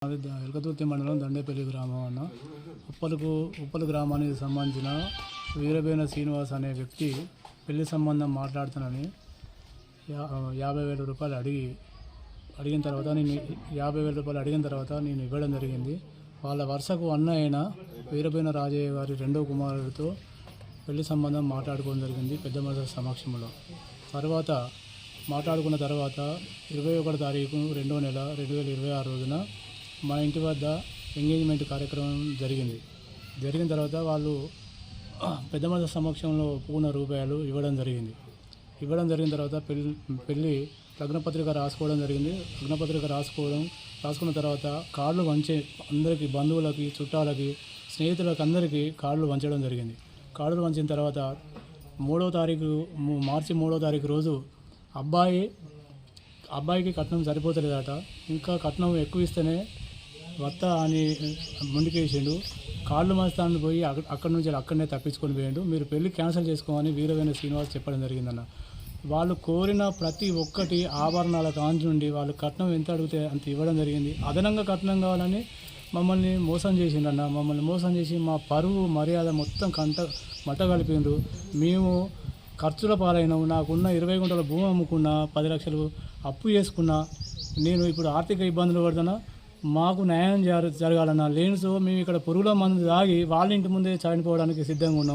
అది ఎలకతుర్తి మండలం దండేపల్లి గ్రామం అన్న. ఉప్పలు గ్రామానికి సంబంధించిన వీరబేన శ్రీనివాస్ అనే వ్యక్తి పెళ్లి సంబంధం మాట్లాడుతానని 50,000 రూపాయలు అడిగిన తర్వాత నేను ఇవ్వడం జరిగింది. వాళ్ళ వరుసకు అన్న అయిన వీరబేన రాజయ్య గారి రెండో కుమారుడితో పెళ్లి సంబంధం మాట్లాడుకోవడం జరిగింది పెద్ద మనుషుల సమక్షంలో. మాట్లాడుకున్న తర్వాత 21 తారీఖు 2వ నెల 2026 రోజున మా ఇంటి వద్ద ఎంగేజ్మెంట్ కార్యక్రమం జరిగిన తర్వాత వాళ్ళు పెద్ద మనుషుల సమక్షంలో ఒప్పుకున్న రూపాయలు ఇవ్వడం జరిగిన తర్వాత పెళ్ళి లగ్నపత్రిక రాసుకోవడం జరిగింది. రాసుకున్న తర్వాత కార్డులు పంచే అందరికీ, బంధువులకి, చుట్టాలకి, స్నేహితులకు అందరికీ కార్డులు పంచడం జరిగింది. కార్డులు పంచిన తర్వాత మార్చి 3వ తారీఖు రోజు అబ్బాయికి కట్నం సరిపోతలేదట. ఇంకా కట్నం ఎక్కువ ఇస్తేనే వత్త అని ముందుకేసిండు. కార్డులు మార్చుతాను పోయి అక్కడి నుంచి అక్కడనే తప్పించుకొని పోయిండు. మీరు పెళ్లి క్యాన్సిల్ చేసుకోమని వీరబేన శ్రీనివాస్ చెప్పడం జరిగిందన్న. వాళ్ళు కోరిన ప్రతి ఒక్కటి ఆభరణాల కాంచి నుండి వాళ్ళు కట్నం ఎంత అడిగితే అంత ఇవ్వడం జరిగింది. అదనంగా కట్నం కావాలని మమ్మల్ని మోసం చేసిండన్న. మమ్మల్ని మోసం చేసి మా పరువు మర్యాద మొత్తం మట్ట కలిపిండ్రు. మేము ఖర్చుల పాలైనాము. నాకున్న 20 గుంటల భూమి అమ్ముకున్నా, 10 లక్షలు అప్పు చేసుకున్నా. నేను ఇప్పుడు ఆర్థిక ఇబ్బందులు పడుతున్నా. మాకు న్యాయం జరగాలన్నా. లేనిసో మేము ఇక్కడ పురుగుల మందు తాగి వాళ్ళ ఇంటి ముందే చనిపోవడానికి సిద్ధంగా ఉన్నాం.